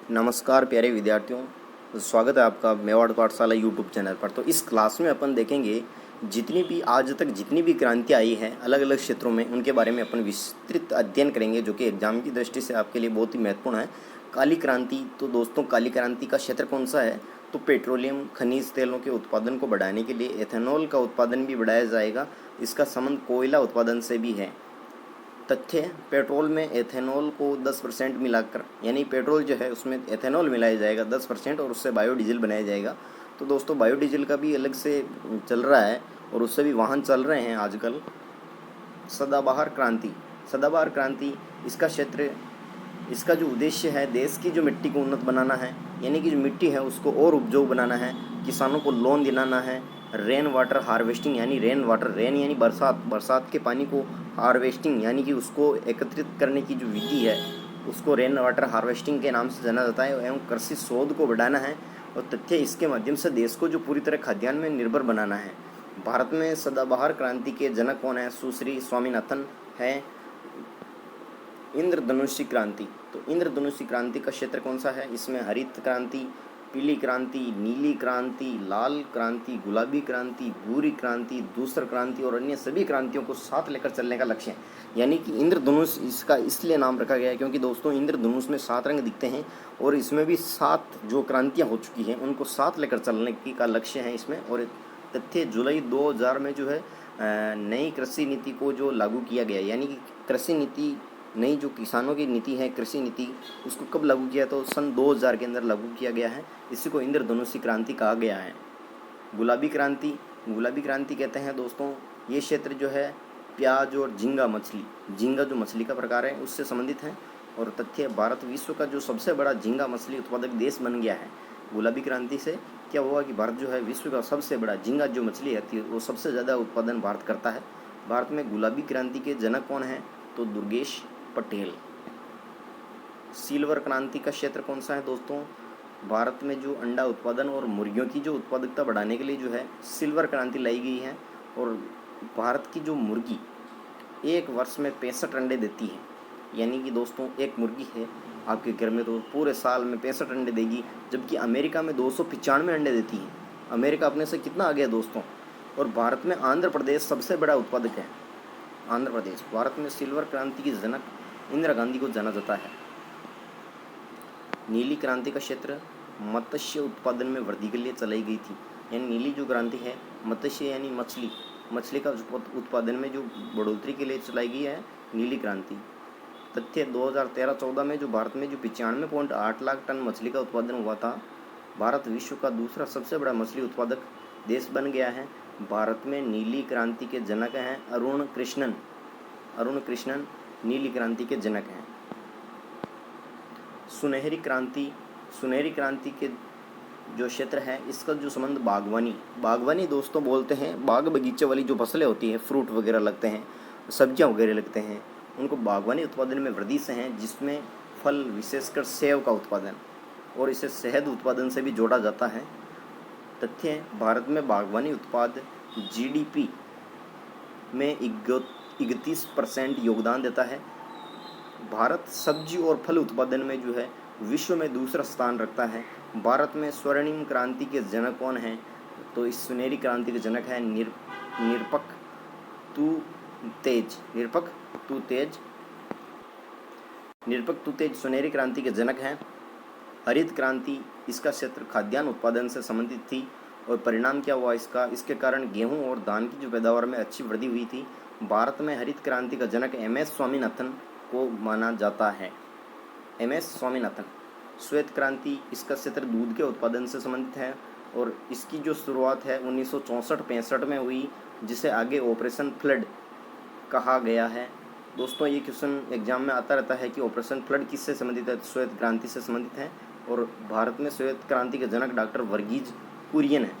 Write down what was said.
नमस्कार प्यारे विद्यार्थियों, स्वागत है आपका मेवाड़ पाठशाला यूट्यूब चैनल पर। तो इस क्लास में अपन देखेंगे जितनी भी आज तक जितनी भी क्रांतियाँ आई हैं अलग अलग क्षेत्रों में, उनके बारे में अपन विस्तृत अध्ययन करेंगे, जो कि एग्जाम की दृष्टि से आपके लिए बहुत ही महत्वपूर्ण है। काली क्रांति, तो दोस्तों काली क्रांति का क्षेत्र कौन सा है? तो पेट्रोलियम खनिज तेलों के उत्पादन को बढ़ाने के लिए एथेनॉल का उत्पादन भी बढ़ाया जाएगा। इसका संबंध कोयला उत्पादन से भी है। तथ्य: पेट्रोल में एथेनॉल को 10% मिलाकर, यानी पेट्रोल जो है उसमें एथेनॉल मिलाया जाएगा 10% और उससे बायोडीजल बनाया जाएगा। तो दोस्तों बायोडीजल का भी अलग से चल रहा है और उससे भी वाहन चल रहे हैं आजकल। सदाबहार क्रांति, सदाबहार क्रांति इसका क्षेत्र, इसका जो उद्देश्य है देश की जो मिट्टी को उन्नत बनाना है, यानी कि जो मिट्टी है उसको और उपजाऊ बनाना है, किसानों को लोन दिलाना है, रेन वाटर हार्वेस्टिंग यानी रेन वाटर, रेन यानी बरसात के पानी को हार्वेस्टिंग यानी कि उसको एकत्रित करने की जो विधि है उसको रेन वाटर हार्वेस्टिंग के नाम से जाना जाता है, एवं कृषि शोध को बढ़ाना है। और तथ्य: इसके माध्यम से देश को जो पूरी तरह खाद्यान्न में निर्भर बनाना है। भारत में सदाबहार क्रांति के जनक कौन है? सुश्री स्वामीनाथन है। इंद्रधनुषी क्रांति, तो इंद्रधनुषी क्रांति का क्षेत्र कौन सा है? इसमें हरित क्रांति, पीली क्रांति, नीली क्रांति, लाल क्रांति, गुलाबी क्रांति, भूरी क्रांति, धूसर क्रांति और अन्य सभी क्रांतियों को साथ लेकर चलने का लक्ष्य है। यानी कि इंद्रधनुष इसका इसलिए नाम रखा गया है क्योंकि दोस्तों इंद्रधनुष में 7 रंग दिखते हैं और इसमें भी 7 जो क्रांतियाँ हो चुकी हैं उनको साथ लेकर चलने की का लक्ष्य है इसमें। और तथ्य: जुलाई 2000 में जो है नई कृषि नीति को जो लागू किया गया, यानी कि कृषि नीति, नई जो किसानों की नीति है कृषि नीति, उसको कब लागू किया? तो सन 2000 के अंदर लागू किया गया है। इसी को इंद्रधनुषी क्रांति कहा गया है। गुलाबी क्रांति, गुलाबी क्रांति कहते हैं दोस्तों ये क्षेत्र जो है प्याज और झींगा मछली, झींगा जो मछली का प्रकार है उससे संबंधित है। और तथ्य: भारत विश्व का जो सबसे बड़ा झींगा मछली उत्पादक देश बन गया है। गुलाबी क्रांति से क्या हुआ कि भारत जो है विश्व का सबसे बड़ा झींगा जो मछली आती है वो सबसे ज़्यादा उत्पादन भारत करता है। भारत में गुलाबी क्रांति के जनक कौन है? तो दुर्गेश पटेल। सिल्वर क्रांति का क्षेत्र कौन सा है दोस्तों? भारत में जो अंडा उत्पादन और मुर्गियों की जो उत्पादकता बढ़ाने के लिए जो है सिल्वर क्रांति लाई गई है। और भारत की जो मुर्गी एक वर्ष में 65 अंडे देती है, यानी कि दोस्तों एक मुर्गी है आपके घर में तो पूरे साल में 65 अंडे देगी, जबकि अमेरिका में 295 अंडे देती है। अमेरिका अपने से कितना आ गया दोस्तों। और भारत में आंध्र प्रदेश सबसे बड़ा उत्पादक है। आंध्र प्रदेश। भारत में सिल्वर क्रांति की जनक इंदिरा गांधी को जाना जाता है। नीली क्रांति का क्षेत्र मत्स्य उत्पादन में वृद्धि के लिए चलाई गई थी, यानी नीली जो क्रांति है मत्स्य यानी मछली, मछली का उत्पादन में जो बढ़ोतरी के लिए चलाई गई है नीली क्रांति। तथ्य: 2013-14 में जो भारत में जो 95.8 लाख टन मछली का उत्पादन हुआ था, भारत विश्व का दूसरा सबसे बड़ा मछली उत्पादक देश बन गया है। भारत में नीली क्रांति के जनक हैं अरुण कृष्णन। अरुण कृष्णन नीली क्रांति के जनक हैं। सुनहरी क्रांति, सुनहरी क्रांति के जो क्षेत्र है इसका जो संबंध बागवानी, बागवानी दोस्तों बोलते हैं बाग बगीचे वाली जो फसलें होती हैं, फ्रूट वगैरह लगते हैं, सब्जियां वगैरह लगते हैं, उनको बागवानी उत्पादन में वृद्धि से हैं, जिसमें फल विशेषकर सेब का उत्पादन और इसे शहद उत्पादन से भी जोड़ा जाता है। तथ्य: भारत में बागवानी उत्पाद जीडीपी में 31% योगदान देता है। भारत सब्जी और फल उत्पादन में जो है विश्व में दूसरा स्थान रखता है। भारत में स्वर्णिम क्रांति के जनक कौन हैं? तो इस सुनहरी क्रांति के जनक हैं निरपक तू तेज। निरपक तू तेज सुनहरी क्रांति के जनक हैं। हरित क्रांति, इसका क्षेत्र खाद्यान्न उत्पादन से संबंधित थी और परिणाम क्या हुआ इसका? इसके कारण गेहूं और धान की जो पैदावार में अच्छी वृद्धि हुई थी। भारत में हरित क्रांति का जनक MS स्वामीनाथन को माना जाता है। MS स्वामीनाथन। श्वेत क्रांति, इसका क्षेत्र दूध के उत्पादन से संबंधित है और इसकी जो शुरुआत है 1964-65 में हुई, जिसे आगे ऑपरेशन फ्लड कहा गया है। दोस्तों ये क्वेश्चन एग्जाम में आता रहता है कि ऑपरेशन फ्लड किससे संबंधित है? श्वेत क्रांति से संबंधित है। और भारत में श्वेत क्रांति के जनक डॉक्टर वर्गीज कुरियन है।